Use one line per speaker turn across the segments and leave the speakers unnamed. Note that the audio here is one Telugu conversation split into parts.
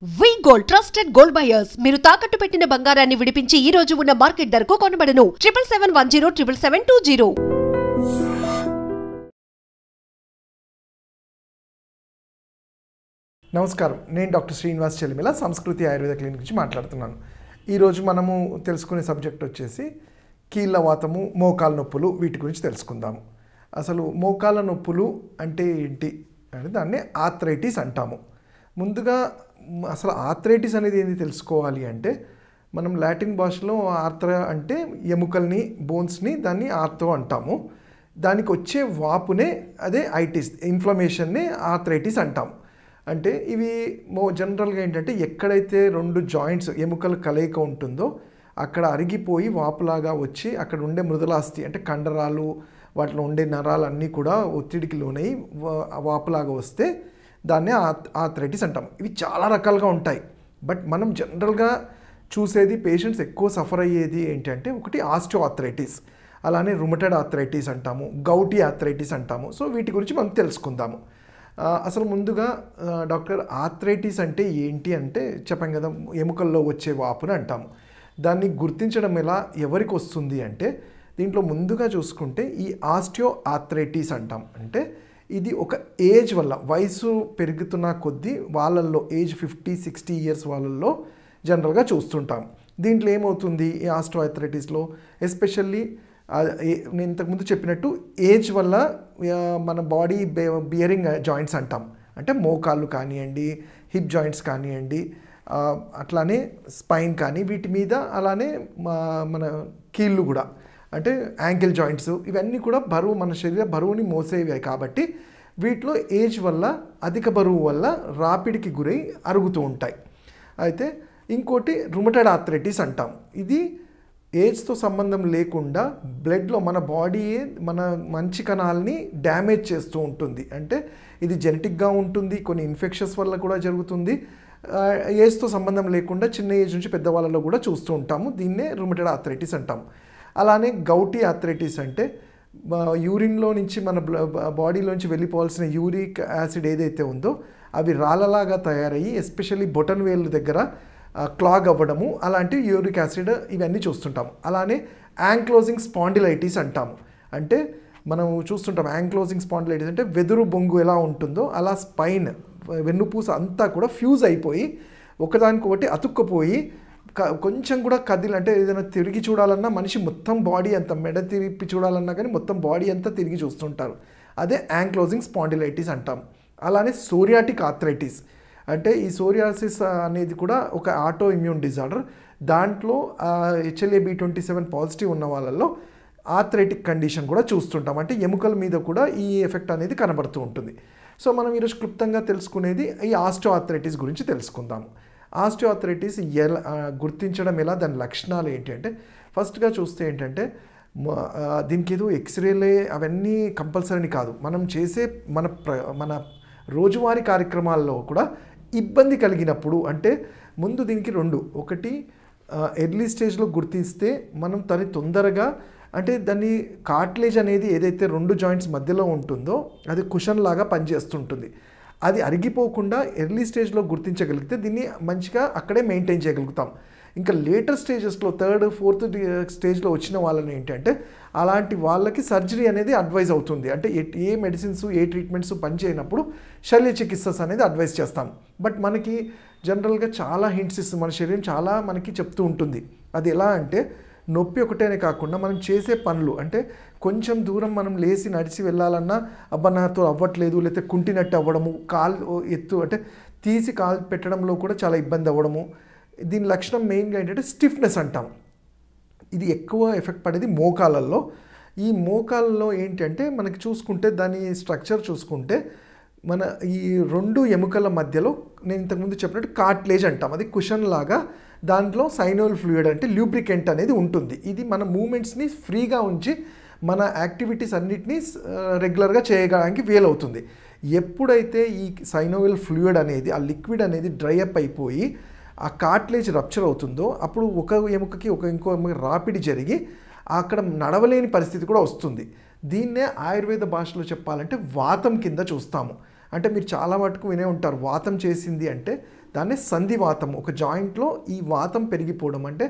వి గోల్డ్ ట్రస్టెడ్ గోల్డ్ బయర్స్ మీరు తాకట్టు పెట్టిన బంగారాన్ని విడిపించి ఈ రోజు ఉన్న మార్కెట్ ధరకు కొనబడను 7771077720.
నమస్కారం, నేను డాక్టర్ శ్రీనివాస్ చెలిమిల సంస్కృతి ఆయుర్వేద క్లినిక్ నుంచి మాట్లాడుతున్నాను. ఈరోజు మనము తెలుసుకునే సబ్జెక్ట్ వచ్చేసి కీళ్ళ వాతము, మోకాల నొప్పులు, వీటి గురించి తెలుసుకుందాము. అసలు మోకాల నొప్పులు అంటే ఏంటి అంటే దాన్ని ఆర్థరైటిస్ అంటాము. ముందుగా అసలు ఆర్థరైటిస్ అనేది ఏంటి తెలుసుకోవాలి అంటే, మనం లాటిన్ భాషలో ఆర్థ్రా అంటే ఎముకల్ని, బోన్స్ని, దాన్ని ఆర్థో అంటాము. దానికి వచ్చే వాపునే అదే ఐటిస్, ఇన్ఫ్లమేషన్ని ఆర్థరైటిస్ అంటాము. అంటే ఇవి జనరల్గా ఏంటంటే ఎక్కడైతే రెండు జాయింట్స్ ఎముకల కలయిక ఉంటుందో అక్కడ అరిగిపోయి వాపులాగా వచ్చి అక్కడ ఉండే మృదులాస్థి అంటే కండరాలు, వాటిలో ఉండే నరాలన్నీ కూడా ఒత్తిడికి లోనై వాపులాగా వస్తే దాన్నే ఆర్థరైటిస్ అంటాం. ఇవి చాలా రకాలుగా ఉంటాయి. బట్ మనం జనరల్గా చూసేది, పేషెంట్స్ ఎక్కువ సఫర్ అయ్యేది ఏంటంటే, ఒకటి ఆస్టియో ఆర్థరైటిస్, అలానే రుమటెడ్ ఆర్థరైటిస్ అంటాము, గౌటీ ఆర్థరైటిస్ అంటాము. సో వీటి గురించి మనం తెలుసుకుందాము. అసలు ముందుగా డాక్టర్ ఆర్థరైటిస్ అంటే ఏంటి అంటే చెప్పాం కదా, ఎముకల్లో వచ్చే వాపుని అంటాము. దాన్ని గుర్తించడం ఎలా, ఎవరికి వస్తుంది అంటే, దీంట్లో ముందుగా చూసుకుంటే ఈ ఆస్టియో ఆర్థరైటిస్ అంటాం. అంటే ఇది ఒక ఏజ్ వల్ల, వయసు పెరుగుతున్న కొద్దీ వాళ్ళల్లో, ఏజ్ 50-60 ఇయర్స్ వాళ్ళల్లో జనరల్గా చూస్తుంటాం. దీంట్లో ఏమవుతుంది ఈ ఆస్టియో ఆర్థరైటిస్లో, ఎస్పెషల్లీ నేను ఇంతకుముందు చెప్పినట్టు ఏజ్ వల్ల మన బాడీ బియరింగ్ జాయింట్స్ అంటాం. అంటే మోకాళ్ళు కానివ్వండి, హిప్ జాయింట్స్ కానివ్వండి, అట్లానే స్పైన్ కానీ, వీటి మీద అలానే మన కీళ్ళు కూడా అంటే యాంకిల్ జాయింట్స్, ఇవన్నీ కూడా బరువు, మన శరీర బరువుని మోసేవి కాబట్టి వీటిలో ఏజ్ వల్ల, అధిక బరువు వల్ల రాపిడికి గురై అరుగుతూ ఉంటాయి. అయితే ఇంకోటి రుమటెడ్ ఆర్థరైటిస్ అంటాం. ఇది ఏజ్తో సంబంధం లేకుండా బ్లడ్లో మన బాడీయే మన మంచి కణాలని డ్యామేజ్ చేస్తూ ఉంటుంది. అంటే ఇది జెనెటిక్గా ఉంటుంది, కొన్ని ఇన్ఫెక్షన్స్ వల్ల కూడా జరుగుతుంది. ఏజ్తో సంబంధం లేకుండా చిన్న ఏజ్ నుంచి పెద్దవాళ్ళలో కూడా చూస్తూ ఉంటాము. దీన్నే రుమటెడ్ ఆర్థరైటిస్ అంటాం. అలానే గౌటీ ఆర్థరైటిస్ అంటే యూరిన్లో నుంచి, మన బాడీలోంచి వెళ్ళిపోవాల్సిన యూరిక్ యాసిడ్ ఏదైతే ఉందో అవి రాళ్ళలాగా తయారయ్యి, ఎస్పెషల్లీ బొటన్ వేలు దగ్గర క్లాగ్ అవ్వడము, అలాంటి యూరిక్ యాసిడ్ ఇవన్నీ చూస్తుంటాము. అలానే యాంక్లోజింగ్ స్పాండిలైటిస్ అంటాము. అంటే మనం చూస్తుంటాం యాంక్లోజింగ్ స్పాండిలైటిస్ అంటే వెదురు బొంగు ఎలా ఉంటుందో అలా స్పైన్, వెన్నుపూస అంతా కూడా ఫ్యూజ్ అయిపోయి ఒకదానికొకటి అతుక్కుపోయి కొంచెం కూడా అంటే ఏదైనా తిరిగి చూడాలన్నా మనిషి మొత్తం బాడీ అంతా, మెడ తిరిపి చూడాలన్నా కానీ మొత్తం బాడీ అంతా తిరిగి చూస్తుంటారు. అదే యాంక్లోజింగ్ స్పాండిలైటిస్ అంటాం. అలానే సోరియాటిక్ ఆర్థరైటిస్ అంటే ఈ సోరియాసిస్ అనేది కూడా ఒక ఆటో ఇమ్యూన్ డిజార్డర్. దాంట్లో HLA-B27 పాజిటివ్ ఉన్న వాళ్ళల్లో ఆర్థరైటిక్ కండిషన్ కూడా చూస్తుంటాం. అంటే ఎముకల మీద కూడా ఈ ఎఫెక్ట్ అనేది కనబడుతూ ఉంటుంది. సో మనం ఈరోజు క్లుప్తంగా తెలుసుకునేది ఈ ఆస్టియో ఆర్థరైటిస్ గురించి తెలుసుకుందాము. ఆస్టియో ఆర్థరైటిస్ ఎలా గుర్తించడం ఎలా, దాని లక్షణాలు ఏంటి అంటే, ఫస్ట్గా చూస్తే ఏంటంటే, దీనికి ఏదో ఎక్స్రేలే అవన్నీ కంపల్సరీ కాదు. మనం చేసే మన రోజువారీ కార్యక్రమాల్లో కూడా ఇబ్బంది కలిగినప్పుడు, అంటే ముందు దీనికి ఒకటి ఎర్లీ స్టేజ్లో గుర్తిస్తే మనం దాన్ని తొందరగా, అంటే దాన్ని కార్టిలేజ్ అనేది ఏదైతే రెండు జాయింట్స్ మధ్యలో ఉంటుందో అది కుషన్ లాగా పనిచేస్తుంటుంది. అది అరిగిపోకుండా ఎర్లీ స్టేజ్లో గుర్తించగలిగితే దీన్ని మంచిగా అక్కడే మెయింటైన్ చేయగలుగుతాం. ఇంకా లేటర్ స్టేజెస్లో, 3rd, 4th స్టేజ్లో వచ్చిన వాళ్ళని ఏంటంటే, అలాంటి వాళ్ళకి సర్జరీ అనేది అడ్వైజ్ అవుతుంది. అంటే ఏ మెడిసిన్స్, ఏ ట్రీట్మెంట్స్ పనిచేయనప్పుడు శల్య చికిత్సస్ అనేది అడ్వైజ్ చేస్తాం. బట్ మనకి జనరల్గా చాలా హింట్స్ ఇస్తుంది, మన శరీరం చాలా మనకి చెప్తూ ఉంటుంది. అది ఎలా అంటే, నొప్పి ఒకటేనే కాకుండా మనం చేసే పనులు, అంటే కొంచెం దూరం మనం లేచి నడిచి వెళ్ళాలన్నా అబ్బా నాతో అవ్వట్లేదు, లేకపోతే కుంటినట్టు అవ్వడము, కాలు ఎత్తు అంటే తీసి కాలు పెట్టడంలో కూడా చాలా ఇబ్బంది అవ్వడము. దీని లక్షణం మెయిన్గా ఏంటంటే స్టిఫ్నెస్ అంటాం. ఇది ఎక్కువ ఎఫెక్ట్ పడేది మోకాళ్ళల్లో. ఈ మోకాళ్ళలో ఏంటంటే మనకి చూసుకుంటే, దాని స్ట్రక్చర్ చూసుకుంటే, మన ఈ రెండు ఎముకల మధ్యలో నేను ఇంతకుముందు చెప్పినట్టు కార్టిలేజ్ అంటాం. అది కుషన్ లాగా, దాంట్లో సైనోవియల్ ఫ్లూయిడ్ అంటే ల్యూబ్రికెంట్ అనేది ఉంటుంది. ఇది మన మూమెంట్స్ని ఫ్రీగా ఉంచి మన యాక్టివిటీస్ అన్నిటినీ రెగ్యులర్గా చేయడానికి వీలవుతుంది. ఎప్పుడైతే ఈ సైనోవియల్ ఫ్లూయిడ్ అనేది, ఆ లిక్విడ్ అనేది డ్రై అప్ అయిపోయి ఆ కార్టిలేజ్ రప్చర్ అవుతుందో, అప్పుడు ఒక ఎముకకి ఇంకో ఎముక రాపిడి జరిగి అక్కడ నడవలేని పరిస్థితి కూడా వస్తుంది. దీన్నే ఆయుర్వేద భాషలో చెప్పాలంటే వాతం కింద చూస్తాము. అంటే మీరు చాలా మటుకు వినే ఉంటారు, వాతం చేసింది అంటే దాన్నే సంధివాతం. ఒక జాయింట్లో ఈ వాతం పెరిగిపోవడం అంటే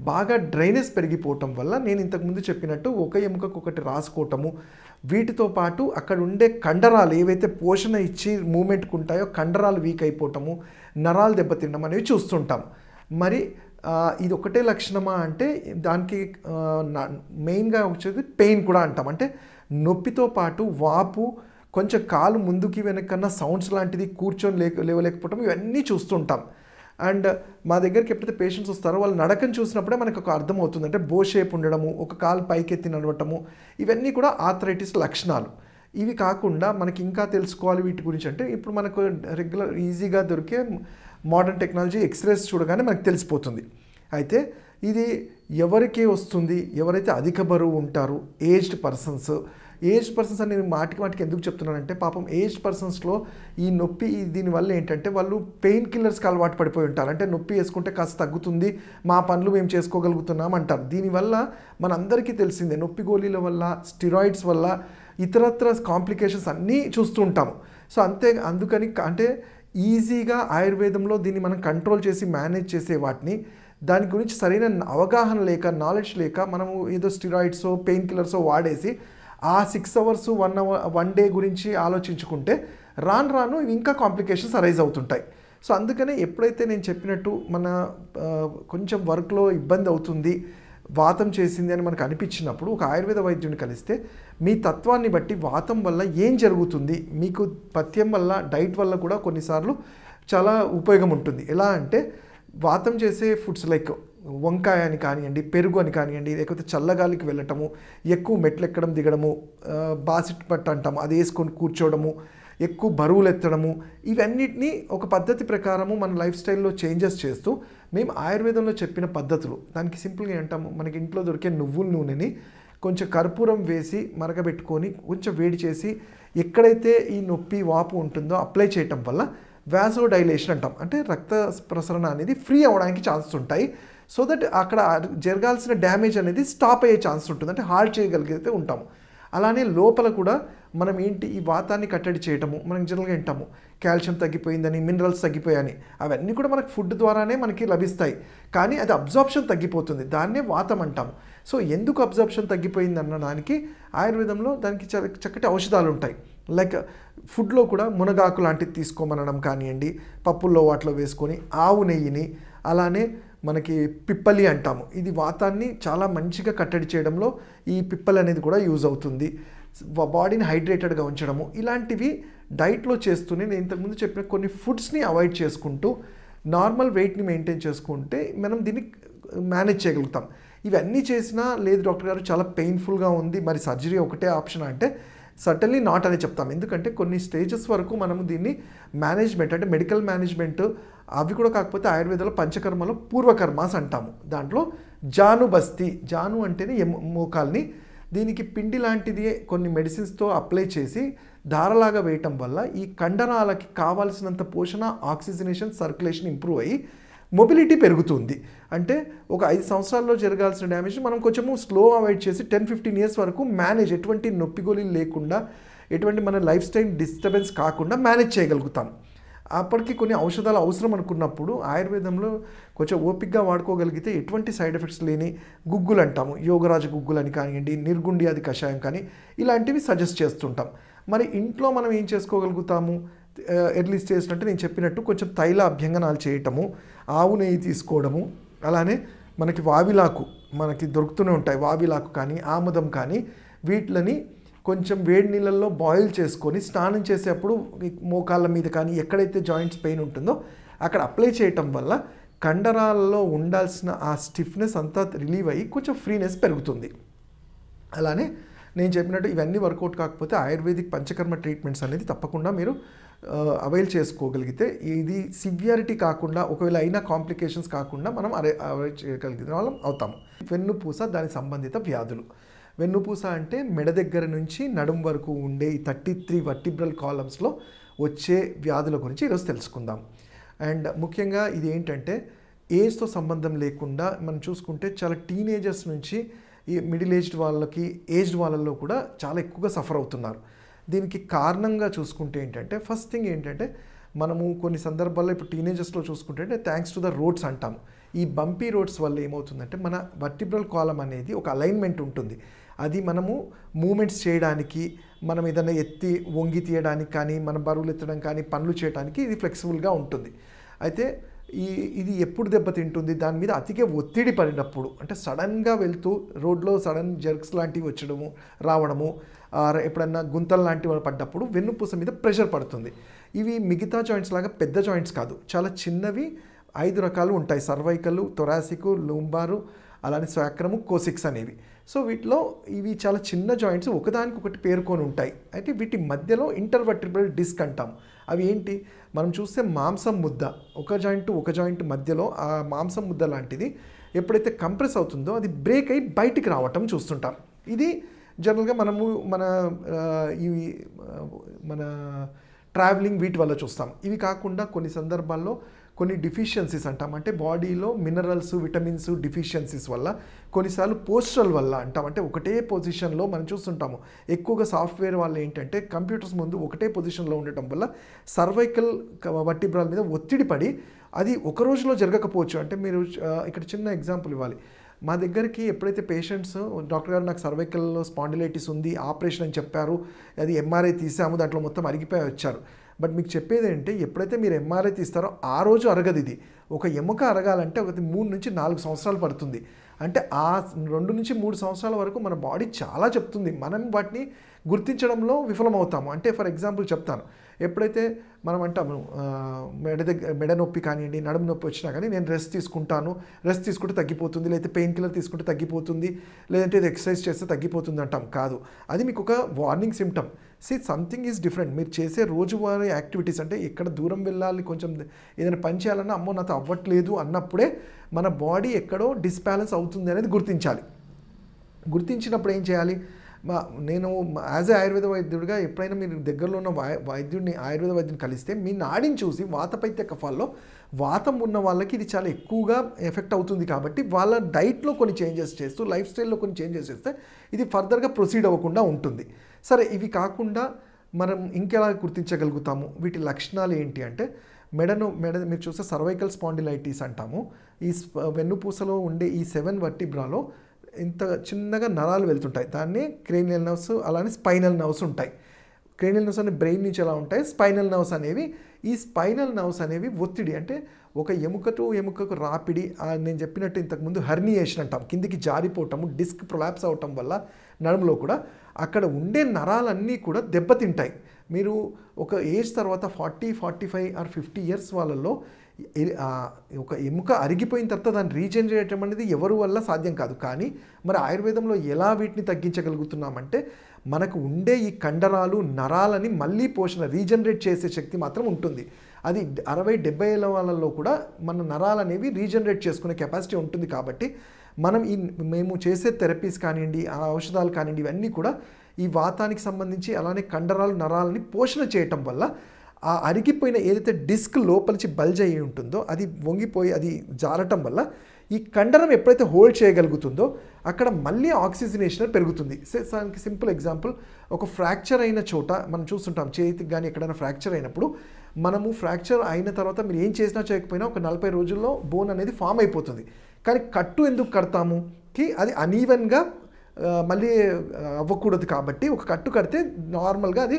బాగా డ్రైనేజ్ పెరిగిపోవటం వల్ల నేను ఇంతకుముందు చెప్పినట్టు ఒక ఎముకకు ఒకటి రాసుకోవటము, వీటితో పాటు అక్కడ ఉండే కండరాలు ఏవైతే పోషణ ఇచ్చి మూమెంట్కి ఉంటాయో కండరాలు వీక్ అయిపోవటము, నరాలు దెబ్బతినడం అనేవి చూస్తుంటాం. మరి ఇది ఒకటే లక్షణమా అంటే దానికి మెయిన్గా వచ్చేది పెయిన్ కూడా అంటాం. అంటే నొప్పితో పాటు వాపు, కొంచెం కాలు ముందుకి వెనకన్నా సౌండ్స్ లాంటిది, కూర్చొని లేవలేకపోవటం, ఇవన్నీ చూస్తుంటాం. అండ్ మా దగ్గరికి ఎప్పుడైతే పేషెంట్స్ వస్తారో వాళ్ళు నడకను చూసినప్పుడే మనకు ఒక అర్థం అవుతుంది. అంటే బో షేప్ ఉండడము, ఒక కాలు పైకెత్తి నడవటము, ఇవన్నీ కూడా ఆర్థరైటిస్ లక్షణాలు. ఇవి కాకుండా మనకి ఇంకా తెలుసుకోవాలి వీటి గురించి అంటే ఇప్పుడు మనకు రెగ్యులర్ ఈజీగా దొరికే మోడర్న్ టెక్నాలజీ ఎక్స్రేస్ చూడగానే మనకు తెలిసిపోతుంది. అయితే ఇది ఎవరికి వస్తుంది, ఎవరైతే అధిక బరువు ఉంటారు, ఏజ్డ్ పర్సన్స్ అని నేను మాటికి ఎందుకు చెప్తున్నానంటే పాపం ఏజ్డ్ పర్సన్స్లో ఈ నొప్పి దీనివల్ల ఏంటంటే వాళ్ళు పెయిన్ కిల్లర్స్కి అలవాటు పడిపోయి ఉంటారు. అంటే నొప్పి వేసుకుంటే కాస్త తగ్గుతుంది, మా పనులు మేము చేసుకోగలుగుతున్నాం అంటారు. దీనివల్ల మనందరికీ తెలిసిందే నొప్పి గోళీల వల్ల, స్టిరాయిడ్స్ వల్ల ఇతరత్ర కాంప్లికేషన్స్ అన్నీ చూస్తూ ఉంటాము. సో అందుకని అంటే ఈజీగా ఆయుర్వేదంలో దీన్ని మనం కంట్రోల్ చేసి మేనేజ్ చేసే వాటిని, దాని గురించి సరైన అవగాహన లేక, నాలెడ్జ్ లేక మనము ఏదో స్టిరాయిడ్సో పెయిన్ కిల్లర్సో వాడేసి ఆ 6 అవర్స్ 1 డే గురించి ఆలోచించుకుంటే రాను ఇంకా కాంప్లికేషన్స్ అరైజ్ అవుతుంటాయి. సో అందుకనే ఎప్పుడైతే నేను చెప్పినట్టు మన కొంచెం వర్క్లో ఇబ్బంది అవుతుంది, వాతం చేసింది అని మనకు అనిపించినప్పుడు ఒక ఆయుర్వేద వైద్యుని కలిస్తే మీ తత్వాన్ని బట్టి వాతం వల్ల ఏం జరుగుతుంది, మీకు పథ్యం వల్ల, డైట్ వల్ల కూడా కొన్నిసార్లు చాలా ఉపయోగం ఉంటుంది. ఎలా అంటే వాతం చేసే ఫుడ్స్ లైక్ వంకాయ అని కానివ్వండి, పెరుగు అని కానివ్వండి, లేకపోతే చల్లగాలికి వెళ్ళటము, ఎక్కువ మెట్లు ఎక్కడం దిగడము, బాసిట్ పట్టు అంటాము అది వేసుకొని కూర్చోవడము, ఎక్కువ బరువులు ఎత్తడము, ఇవన్నిటినీ ఒక పద్ధతి ప్రకారము మన లైఫ్ స్టైల్లో చేంజెస్ చేస్తూ మేము ఆయుర్వేదంలో చెప్పిన పద్ధతులు, దానికి సింపుల్గా అంటాము, మనకి ఇంట్లో దొరికే నువ్వుల నూనెని కొంచెం కర్పూరం వేసి మరగబెట్టుకొని కొంచెం వేడి చేసి ఎక్కడైతే ఈ నొప్పి వాపు ఉంటుందో అప్లై చేయటం వల్ల వ్యాసోడైలేషన్ అంటాం. అంటే రక్త ప్రసరణ అనేది ఫ్రీ అవ్వడానికి ఛాన్సెస్ ఉంటాయి. సో దట్ అక్కడ జరగాల్సిన డ్యామేజ్ అనేది స్టాప్ అయ్యే ఛాన్స్ ఉంటుంది, అంటే హాల్ట్ చేయగలిగితే ఉంటాము. అలానే లోపల కూడా మనం ఏంటి ఈ వాతాన్ని కట్టడి చేయటము, మనం జనరల్గా వింటాము కాల్షియం తగ్గిపోయిందని, మినరల్స్ తగ్గిపోయాయని, అవన్నీ కూడా మనకు ఫుడ్ ద్వారానే మనకి లభిస్తాయి. కానీ అది అబ్జార్ప్షన్ తగ్గిపోతుంది, దాన్నే వాతం అంటాము. సో ఎందుకు అబ్జార్ప్షన్ తగ్గిపోయింది అన్నదానికి ఆయుర్వేదంలో దానికి చక్కటి ఔషధాలు ఉంటాయి. లైక్ ఫుడ్లో కూడా మునగాకు లాంటిది తీసుకోమనడం కానివ్వండి, పప్పుల్లో వాటిలో వేసుకొని, ఆవు నెయ్యిని, అలానే మనకి పిప్పలి అంటాము, ఇది వాతాన్ని చాలా మంచిగా కట్టడి చేయడంలో ఈ పిప్పలి అనేది కూడా యూజ్ అవుతుంది. బాడీని హైడ్రేటెడ్గా ఉంచడము, ఇలాంటివి డైట్లో చేస్తూనే నేను ఇంతకుముందు చెప్పిన కొన్ని ఫుడ్స్ని అవాయిడ్ చేసుకుంటూ నార్మల్ వెయిట్ని మెయింటైన్ చేసుకుంటే మనం దీన్ని మేనేజ్ చేయగలుగుతాం. ఇవన్నీ చేసినా లేదు డాక్టర్ గారు చాలా పెయిన్ఫుల్గా ఉంది, మరి సర్జరీ ఒకటే ఆప్షన్ అంటే సర్టన్లీ నాట్ అని చెప్తాం. ఎందుకంటే కొన్ని స్టేజెస్ వరకు మనము దీన్ని మేనేజ్మెంట్ అంటే మెడికల్ మేనేజ్మెంట్ అవి కూడా కాకపోతే ఆయుర్వేదంలో పంచకర్మలో పూర్వకర్మాస్ అంటాము. దాంట్లో జాను బస్తి, జాను అంటేనే మోకాల్ని, దీనికి పిండి లాంటిది కొన్ని మెడిసిన్స్తో అప్లై చేసి దారలాగా వేయటం వల్ల ఈ కండరాలకి కావాల్సినంత పోషణ, ఆక్సిజనేషన్, సర్క్యులేషన్ ఇంప్రూవ్ అయ్యి మొబిలిటీ పెరుగుతుంది. అంటే ఒక 5 సంవత్సరాల్లో జరగాల్సిన డ్యామేజ్ మనం కొంచెము స్లో అవాయిడ్ చేసి 10-15 ఇయర్స్ వరకు మేనేజ్, ఎటువంటి నొప్పి గోళీలు లేకుండా, ఎటువంటి మన లైఫ్ స్టైల్ డిస్టర్బెన్స్ కాకుండా మేనేజ్ చేయగలుగుతాం. అప్పటికి కొన్ని ఔషధాలు అవసరం అనుకున్నప్పుడు ఆయుర్వేదంలో కొంచెం ఓపికగా వాడుకోగలిగితే ఎటువంటి సైడ్ ఎఫెక్ట్స్ లేని గుగ్గులు అంటాము, యోగరాజ గుగ్గులు అని కానివ్వండి, నిర్గుండియాది కషాయం కానీ ఇలాంటివి సజెస్ట్ చేస్తుంటాం. మరి ఇంట్లో మనం ఏం చేసుకోగలుగుతాము? ఎర్లీ స్టేజ్ అంటే నేను చెప్పినట్టు కొంచెం తైల అభ్యంగనాలు చేయటము, ఆవు నెయ్యి తీసుకోవడము, అలానే మనకి వావిలాకు మనకి దొరుకుతూనే ఉంటాయి, వావిలాకు కానీ ఆముదం కానీ, వీటిని కొంచెం వేడి నీళ్ళల్లో బాయిల్ చేసుకొని స్నానం చేసేప్పుడు మోకాళ్ళ మీద కానీ ఎక్కడైతే జాయింట్స్ పెయిన్ ఉంటుందో అక్కడ అప్లై చేయటం వల్ల కండరాలలో ఉండాల్సిన ఆ స్టిఫ్నెస్ అంతా రిలీవ్ అయ్యి కొంచెం ఫ్రీనెస్ పెరుగుతుంది. అలానే నేను చెప్పినట్టు ఇవన్నీ వర్కౌట్ కాకపోతే ఆయుర్వేదిక్ పంచకర్మ ట్రీట్మెంట్స్ అనేది తప్పకుండా మీరు అవైల్ చేసుకోగలిగితే ఇది సివియారిటీ కాకుండా, ఒకవేళ అయినా కాంప్లికేషన్స్ కాకుండా మనం అవాయిడ్ చేయగలిగిన వాళ్ళం అవుతాము. వెన్నుపూస, దాని సంబంధిత వ్యాధులు. వెన్నుపూస అంటే మెడ దగ్గర నుంచి నడుం వరకు ఉండే ఈ 33 వర్టిబ్రల్ కాలమ్స్లో వచ్చే వ్యాధుల గురించి ఈరోజు తెలుసుకుందాం. అండ్ ముఖ్యంగా ఇది ఏంటంటే ఏజ్తో సంబంధం లేకుండా మనం చూసుకుంటే చాలా టీనేజర్స్ నుంచి ఈ మిడిల్ ఏజ్డ్ వాళ్ళకి, ఏజ్డ్ వాళ్ళల్లో కూడా చాలా ఎక్కువగా సఫర్ అవుతున్నారు. దీనికి కారణంగా చూసుకుంటే ఏంటంటే ఫస్ట్ థింగ్ ఏంటంటే మనము కొన్ని సందర్భాల్లో ఇప్పుడు టీనేజర్స్లో చూసుకుంటే థ్యాంక్స్ టు ద రోడ్స్ అంటాము. ఈ బంపీ రోడ్స్ వల్ల ఏమవుతుందంటే మన వర్టిబ్రల్ కాలం అనేది ఒక అలైన్మెంట్ ఉంటుంది. అది మనము మూమెంట్స్ చేయడానికి, మనం ఏదైనా ఎత్తి వంగి తీయడానికి కానీ, మనం బరువులు ఎత్తడం కానీ, పనులు చేయడానికి ఇది ఫ్లెక్సిబుల్గా ఉంటుంది. అయితే ఇది ఎప్పుడు దెబ్బతింటుంది, దాని మీద అతిగా ఒత్తిడి పడినప్పుడు, అంటే సడన్గా వెళ్తూ రోడ్లో సడన్ జర్క్స్ లాంటివి రావడము, ఎప్పుడన్నా గుంతలు లాంటివి పడ్డప్పుడు వెన్నుపూస మీద ప్రెషర్ పడుతుంది. ఇవి మిగతా జాయింట్స్ లాగా పెద్ద జాయింట్స్ కాదు, చాలా చిన్నవి. 5 రకాలు ఉంటాయి: సర్వైకల్, థొరాసిక్, లూంబారు, అలానే స్వాక్రము, కోసిక్స్ అనేవి. సో వీటిలో ఇవి చాలా చిన్న జాయింట్స్ ఒకదానికొకటి పేరుకొని ఉంటాయి. అయితే వీటి మధ్యలో ఇంటర్వర్టిబ్రల్ డిస్క్ అంటాం. అవి ఏంటి, మనం చూస్తే మాంసం ముద్ద, ఒక జాయింట్ మధ్యలో ఆ మాంసం ముద్ద లాంటిది ఎప్పుడైతే కంప్రెస్ అవుతుందో అది బ్రేక్ అయ్యి బయటికి రావటం చూస్తుంటాం. ఇది జనరల్గా మనము మన ట్రావెలింగ్ వీటి వల్ల చూస్తాం. ఇవి కాకుండా కొన్ని సందర్భాల్లో కొన్ని డిఫిషియన్సీస్ అంటాం, అంటే బాడీలో మినరల్స్, విటమిన్స్ డిఫిషియన్సీస్ వల్ల, కొన్నిసార్లు పోస్చరల్ వల్ల అంటాం. అంటే ఒకటే పొజిషన్లో మనం చూస్తుంటాము. ఎక్కువగా సాఫ్ట్వేర్ వాళ్ళు ఏంటంటే కంప్యూటర్స్ ముందు ఒకటే పొజిషన్లో ఉండటం వల్ల సర్వైకల్ వర్టిబ్రాల మీద ఒత్తిడి పడి అది ఒక రోజులో జరగకపోవచ్చు. అంటే మీరు ఇక్కడ చిన్న ఎగ్జాంపుల్ ఇవ్వాలి. మా దగ్గరికి ఎప్పుడైతే పేషెంట్స్ డాక్టర్ గారు నాకు సర్వైకల్లో స్పాండిలైటిస్ ఉంది, ఆపరేషన్ అని చెప్పారు, అది ఎంఆర్ఐ తీసాము, దాంట్లో మొత్తం అరిగిపోయి వచ్చారు. బట్ మీకు చెప్పేది ఏంటంటే ఎప్పుడైతే మీరు ఎంఆర్ఐ తీస్తారో ఆ రోజు అరగదు. ఇది ఒక ఎముక అరగాలంటే ఒక 3 నుంచి 4 సంవత్సరాలు పడుతుంది. అంటే ఆ 2 నుంచి 3 సంవత్సరాల వరకు మన బాడీ చాలా చెప్తుంది, మనం వాటిని గుర్తించడంలో విఫలమవుతాము. అంటే ఫర్ ఎగ్జాంపుల్ చెప్తాను, ఎప్పుడైతే మనం అంటాము మెడ నొప్పి కానివ్వండి, నడుము నొప్పి వచ్చినా కానీ నేను రెస్ట్ తీసుకుంటే తగ్గిపోతుంది, లేకపోతే పెయిన్ కిల్లర్ తీసుకుంటే తగ్గిపోతుంది, లేదంటే ఇది ఎక్సర్సైజ్ చేస్తే తగ్గిపోతుంది అంటాం. కాదు, అది మీకు ఒక warning symptom. Something is different. మీరు చేసే రోజువారీ యాక్టివిటీస్, అంటే ఎక్కడ దూరం వెళ్ళాలి, కొంచెం ఏదైనా పని చేయాలన్నా అమ్మో నాతో అవ్వట్లేదు అన్నప్పుడే మన బాడీ ఎక్కడో డిస్బ్యాలెన్స్ అవుతుంది అనేది గుర్తించాలి. గుర్తించినప్పుడు ఏం చేయాలి, నేను యాజ్ ఏ ఆయుర్వేద వైద్యుడిగా ఎప్పుడైనా మీరు దగ్గరలో ఉన్న ఆయుర్వేద వైద్యుని కలిస్తే మీ నాడిని చూసి వాతపైత్య కఫాల్లో వాతం ఉన్న వాళ్ళకి ఇది చాలా ఎక్కువగా ఎఫెక్ట్ అవుతుంది. కాబట్టి వాళ్ళ డైట్లో కొన్ని చేంజెస్ చేస్తూ, లైఫ్ స్టైల్లో కొన్ని చేంజెస్ చేస్తే ఇది ఫర్దర్గా ప్రొసీడ్ అవ్వకుండా ఉంటుంది. సరే, ఇవి కాకుండా మనం ఇంకెలా గుర్తించగలుగుతాము, వీటి లక్షణాలు ఏంటి అంటే మెడ మీరు చూస్తే సర్వైకల్ స్పాండిలైటిస్ అంటాము. ఈ వెన్నుపూసలో ఉండే ఈ 7 వర్టిబ్రాలో ఇంత చిన్నగా నరాలు వెళ్తుంటాయి. దాన్ని క్రేనియల్ నర్వ్స్, అలానే స్పైనల్ నర్వ్స్ ఉంటాయి. క్రేనియల్ నర్వ్స్ అనేవి బ్రెయిన్ నుంచి ఎలా ఉంటాయి, స్పైనల్ నర్వ్స్ అనేవి, ఈ స్పైనల్ నర్వ్స్ అనేవి ఒత్తిడి, అంటే ఒక ఎముక టు ఎముకకు రాపిడి, నేను చెప్పినట్టు ఇంతకుముందు హెర్నియేషన్ అంటాం, కిందికి జారిపోవటము, డిస్క్ ప్రొలాప్స్ అవటం వల్ల నడుములో కూడా అక్కడ ఉండే నరాలన్నీ కూడా దెబ్బతింటాయి. మీరు ఒక ఏజ్ తర్వాత 40, 45 ఆర్ 50 ఇయర్స్ వాళ్ళల్లో ఒక ఎముక అరిగిపోయిన తర్వాత దాన్ని రీజనరేట్ చేయడం అనేది ఎవరి వల్ల సాధ్యం కాదు. కానీ మరి ఆయుర్వేదంలో ఎలా వీటిని తగ్గించగలుగుతున్నామంటే మనకు ఉండే ఈ కండరాలు, నరాలని మళ్ళీ రీజనరేట్ చేసే శక్తి మాత్రం ఉంటుంది. అది 60-70 ఏళ్ళ వాళ్ళల్లో కూడా మన నరాలు అనేవి రీజనరేట్ చేసుకునే కెపాసిటీ ఉంటుంది. కాబట్టి మేము చేసే థెరపీస్ కానివ్వండి, ఆ ఔషధాలు కానివ్వండి, ఇవన్నీ కూడా ఈ వాతానికి సంబంధించి, అలానే కండరాలు, నరాలని పోషణ చేయటం వల్ల ఆ అరిగిపోయిన ఏదైతే డిస్క్ లోపలికి బల్జ్ అయ్యి ఉంటుందో అది వంగిపోయి అది జారటం వల్ల ఈ కండరం ఎప్పుడైతే హోల్డ్ చేయగలుగుతుందో అక్కడ మళ్ళీ ఆక్సిజనేషన్ పెరుగుతుంది. దానికి సింపుల్ ఎగ్జాంపుల్, ఒక ఫ్రాక్చర్ అయిన చోట మనం చూస్తుంటాం, చేతికి కానీ ఎక్కడైనా ఫ్రాక్చర్ అయినప్పుడు మనము ఫ్రాక్చర్ అయిన తర్వాత మీరు ఏం చేసినా చేయకపోయినా ఒక 40 రోజుల్లో బోన్ అనేది ఫామ్ అయిపోతుంది. కానీ కట్టు ఎందుకు కడతాము, అది అనీవెన్గా మళ్ళీ అవ్వకూడదు. కాబట్టి ఒక కట్టు కడితే నార్మల్గా అది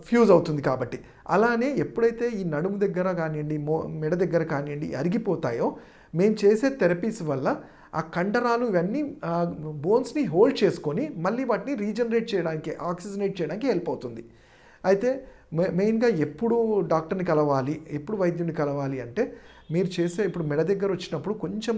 ఫ్యూజ్ అవుతుంది. కాబట్టి అలానే ఎప్పుడైతే ఈ నడుము దగ్గర కానివ్వండి, మెడ దగ్గర కానివ్వండి అరిగిపోతాయో, మేము చేసే థెరపీస్ వల్ల ఆ కండరాలు ఇవన్నీ బోన్స్ని హోల్డ్ చేసుకొని మళ్ళీ వాటిని రీజనరేట్ చేయడానికి, ఆక్సిజనేట్ చేయడానికి హెల్ప్ అవుతుంది. అయితే మెయిన్గా ఎప్పుడు డాక్టర్ని కలవాలి, ఎప్పుడు వైద్యుని కలవాలి అంటే మీరు చేసే ఇప్పుడు మెడ దగ్గర వచ్చినప్పుడు కొంచెం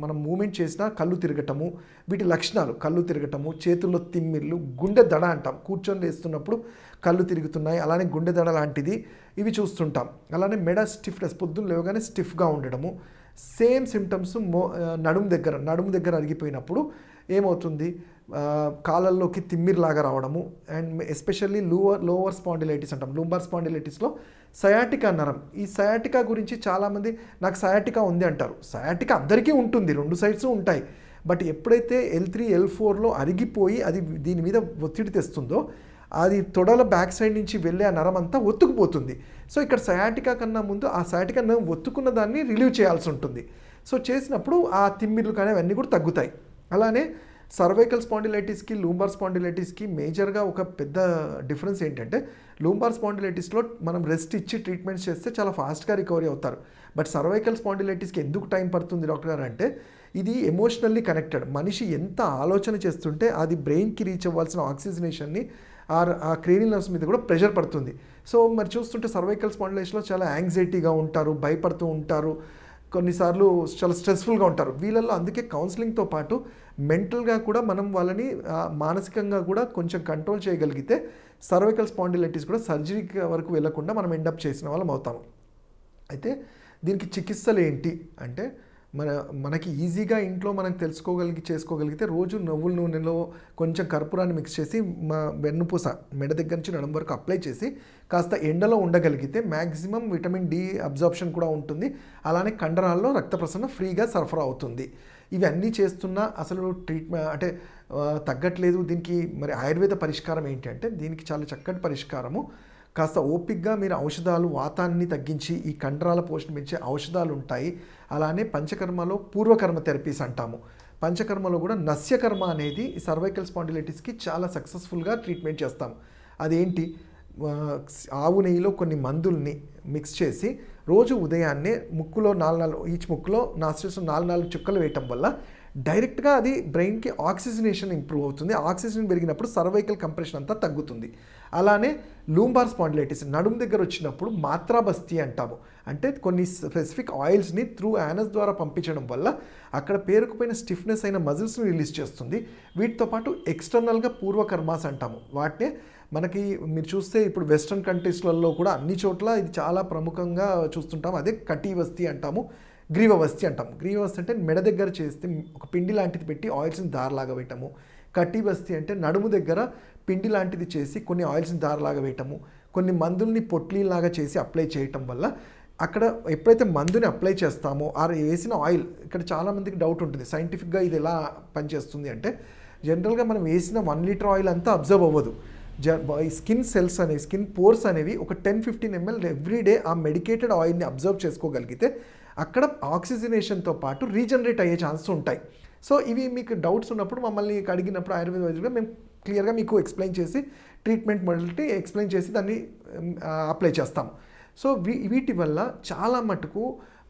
మనం మూమెంట్ చేసినా కళ్ళు తిరగటము, వీటి లక్షణాలు కళ్ళు తిరగటము, చేతుల్లో తిమ్మిర్లు, గుండె దడ అంటాం, కూర్చొని లేస్తున్నప్పుడు కళ్ళు తిరుగుతున్నాయి, అలానే గుండె దడ లాంటిది ఇవి చూస్తుంటాం. అలానే మెడ స్టిఫ్నెస్, పొద్దున్న లేవగానే స్టిఫ్గా ఉండడము. సేమ్ సిమ్టమ్స్ నడుము దగ్గర అరిగిపోయినప్పుడు ఏమవుతుంది, కాళ్ళల్లోకి తిమ్మిర్లాగా రావడము, అండ్ ఎస్పెషల్లీ లోవర్ స్పాండిలైటిస్ అంటాం, లూంబార్ స్పాండిలైటిస్లో సయాటికా నరం. ఈ సయాటికా గురించి చాలామంది నాకు సయాటికా ఉంది అంటారు. సయాటికా అందరికీ ఉంటుంది, 2 సైడ్స్ ఉంటాయి. బట్ ఎప్పుడైతే L3, L4లో అరిగిపోయి అది దీని మీద ఒత్తిడి తెస్తుందో అది తొడల బ్యాక్ సైడ్ నుంచి వెళ్ళే ఆ నరం అంతా ఒత్తుకుపోతుంది. సో ఇక్కడ సయాటికా కన్నా ముందు ఆ సయాటికా నరం ఒత్తుకున్న దాన్ని రిలీవ్ చేయాల్సి ఉంటుంది. సో చేసినప్పుడు ఆ తిమ్మిర్లు కానీ అవన్నీ కూడా తగ్గుతాయి. అలానే సర్వైకల్ స్పాండిలైటిస్కి లూంబార్ స్పాండిలైటిస్కి మేజర్గా ఒక పెద్ద డిఫరెన్స్ ఏంటంటే లూంబార్ స్పాండిలైటిస్లో మనం రెస్ట్ ఇచ్చి ట్రీట్మెంట్స్ చేస్తే చాలా ఫాస్ట్గా రికవరీ అవుతారు. బట్ సర్వైకల్ స్పాండిలైటిస్కి ఎందుకు టైం పడుతుంది డాక్టర్ గారు అంటే ఇది ఎమోషనల్లీ కనెక్టెడ్. మనిషి ఎంత ఆలోచన చేస్తుంటే అది బ్రెయిన్కి రీచ్ అవ్వాల్సిన ఆక్సిజనేషన్ని ఆ క్రేనియల్ నర్వ్స్ మీద కూడా ప్రెషర్ పడుతుంది. సో మరి చూస్తుంటే సర్వైకల్ స్పాండిలైటిస్లో చాలా యాంగ్జైటీగా ఉంటారు, భయపడుతూ ఉంటారు, కొన్నిసార్లు చాలా స్ట్రెస్ఫుల్గా ఉంటారు. వీళ్ళల్లో అందుకే కౌన్సిలింగ్తో పాటు మెంటల్గా కూడా మనం వాళ్ళని మానసికంగా కూడా కొంచెం కంట్రోల్ చేయగలిగితే సర్వైకల్ స్పాండిలైటిస్ కూడా సర్జరీ వరకు వెళ్లకుండా మనం ఎండప్ చేసిన వాళ్ళం అవుతాము. అయితే దీనికి చికిత్సలు ఏంటి అంటే మనకి ఈజీగా ఇంట్లో మనం చేసుకోగలిగితే రోజు నువ్వుల నూనెలో కొంచెం కర్పూరాన్ని మిక్స్ చేసి వెన్నుపూస మెడ దగ్గర నుంచి నడుం వరకు అప్లై చేసి కాస్త ఎండలో ఉండగలిగితే మ్యాక్సిమం విటమిన్ డి అబ్జార్ప్షన్ కూడా ఉంటుంది. అలానే కండరాల్లో రక్త ప్రసరణ ఫ్రీగా సరఫరా అవుతుంది. ఇవన్నీ చేస్తున్నా అసలు ట్రీట్మెంట్ అంటే తగ్గట్లేదు. దీనికి మరి ఆయుర్వేద పరిష్కారం ఏంటి అంటే దీనికి చాలా చక్కటి పరిష్కారము. కాస్త ఓపిక్గా మీరు ఔషధాలు వాతాన్ని తగ్గించి ఈ కండరాల పోషణ పెంచే ఔషధాలు ఉంటాయి. అలానే పంచకర్మలో పూర్వకర్మ థెరపీస్ అంటాము. పంచకర్మలో కూడా నస్యకర్మ అనేది ఈ సర్వైకల్ స్పాండిలైటిస్కి చాలా సక్సెస్ఫుల్గా ట్రీట్మెంట్ చేస్తాం. అదేంటి, ఆవు నెయ్యిలో కొన్ని మందుల్ని మిక్స్ చేసి రోజు ఉదయాన్నే ముక్కులో 4 ఈచ్ ముక్కులో నాస్ట్రిల్స్ 4 చుక్కలు వేయటం వల్ల డైరెక్ట్గా అది బ్రెయిన్కి ఆక్సిజనేషన్ ఇంప్రూవ్ అవుతుంది. ఆక్సిజన్ పెరిగినప్పుడు సర్వైకల్ కంప్రెషన్ అంతా తగ్గుతుంది. అలానే లూంబార్ స్పాండిలైటిస్ నడుము దగ్గర వచ్చినప్పుడు మాత్రాబస్తి అంటాము. అంటే కొన్ని స్పెసిఫిక్ ఆయిల్స్ని త్రూ యానస్ ద్వారా పంపించడం వల్ల అక్కడ పేరుకుపోయిన స్టిఫ్నెస్ అయిన మజిల్స్ని రిలీజ్ చేస్తుంది. వీటితో పాటు ఎక్స్టర్నల్గా పూర్వకర్మాస్ అంటాము. వాటినే మనకి మీరు చూస్తే ఇప్పుడు వెస్ట్రన్ కంట్రీస్లలో కూడా అన్ని చోట్ల ఇది చాలా ప్రముఖంగా చూస్తుంటాము. అదే కటివస్తి అంటాము, గ్రీవవస్తి అంటాము. గ్రీవవస్తి అంటే మెడ దగ్గర చేస్తే ఒక పిండి లాంటిది పెట్టి ఆయిల్స్ని దారలాగా వేయటము. కటివస్తి అంటే నడుము దగ్గర పిండి లాంటిది చేసి కొన్ని ఆయిల్స్ని దారలాగా వేయటము, కొన్ని మందుల్ని పొట్లీలాగా చేసి అప్లై చేయటం వల్ల అక్కడ ఎప్పుడైతే మందుని అప్లై చేస్తామో ఆ వేసిన ఆయిల్, ఇక్కడ చాలామందికి డౌట్ ఉంటుంది సైంటిఫిక్గా ఇది ఎలా పనిచేస్తుంది అంటే జనరల్గా మనం వేసిన 1 లీటర్ ఆయిల్ అంతా అబ్జర్వ్ అవ్వదు. స్కిన్ సెల్స్ అనేవి స్కిన్ పోర్స్ అనేవి ఒక 10-15 ml ఎవ్రీడే ఆ మెడికేటెడ్ ఆయిల్ని అబ్జర్వ్ చేసుకోగలిగితే అక్కడ ఆక్సిజనేషన్తో పాటు రీజనరేట్ అయ్యే ఛాన్సెస్ ఉంటాయి. సో ఇవి మీకు డౌట్స్ ఉన్నప్పుడు మమ్మల్ని అడిగినప్పుడు ఆయుర్వేద వైద్యులుగా మేము క్లియర్గా మీకు ఎక్స్ప్లెయిన్ చేసి ట్రీట్మెంట్ మొదటి ఎక్స్ప్లెయిన్ చేసి దాన్ని అప్లై చేస్తాం. సో వీటి వల్ల చాలా మటుకు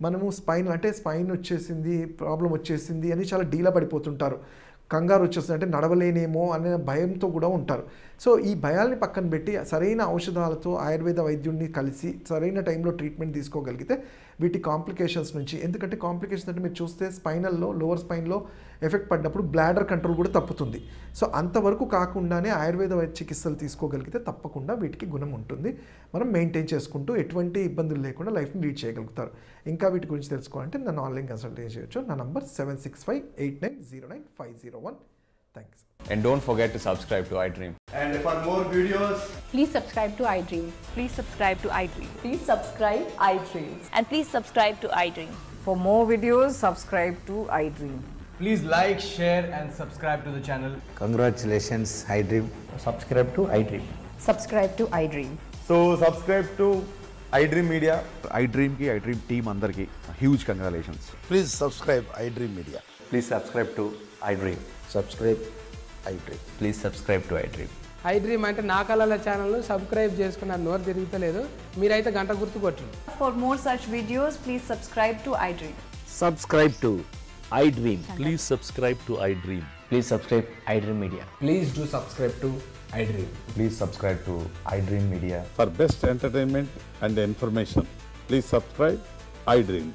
మనము స్పైన్ వచ్చేసింది, ప్రాబ్లం వచ్చేసింది అని చాలా డీలా పడిపోతుంటారు. కంగారు వచ్చేస్తుంది అంటే నడవలేనేమో అనే భయంతో కూడా ఉంటారు. సో ఈ భయాల్ని పక్కన పెట్టి సరైన ఔషధాలతో ఆయుర్వేద వైద్యుడిని కలిసి సరైన టైంలో ట్రీట్మెంట్ తీసుకోగలిగితే వీటి కాంప్లికేషన్స్ నుంచి, ఎందుకంటే కాంప్లికేషన్స్ అంటే మీరు చూస్తే స్పైనల్లో లోవర్ స్పైన్లో ఎఫెక్ట్ పడ్డప్పుడు బ్లాడర్ కంట్రోల్ కూడా తప్పుతుంది. సో అంతవరకు కాకుండానే ఆయుర్వేద చికిత్సలు తీసుకోగలిగితే తప్పకుండా వీటికి గుణం ఉంటుంది. మనం మెయింటైన్ చేసుకుంటూ ఎటువంటి ఇబ్బందులు లేకుండా లైఫ్ని లీడ్ చేయగలుగుతారు. ఇంకా వీటి గురించి తెలుసుకోవాలంటే నన్ను ఆన్లైన్ కన్సల్టేషన్ చేయొచ్చు. నా number 7658909501. Thanks.
And don't forget to subscribe to iDream.
And for more videos,
please subscribe to iDream.
Please subscribe to iDream.
Please subscribe iDream.
And please subscribe to iDream.
For more videos, subscribe to iDream.
please like, share and subscribe to the channel.
Congratulations, iDream.
Subscribe to iDream.
Subscribe to iDream.
So subscribe to iDream Media.
iDream ki iDream team andarki huge congratulations.
Please subscribe iDream Media.
Please subscribe to iDream.
Subscribe iDream.
Please subscribe to iDream.
iDream అంటే నా కళల ఛానల్ సబ్స్క్రైబ్ చేసుకున్న నోరు తిరుగుతలేదు, మీరైతే గంట గుర్తు కొట్టండి.
For more such videos, please subscribe to iDream.
Subscribe to iDream.
Please subscribe to iDream.
Please subscribe iDream Media.
Please do subscribe to iDream.
Please subscribe to iDream Media.
For best entertainment and information, please subscribe iDream.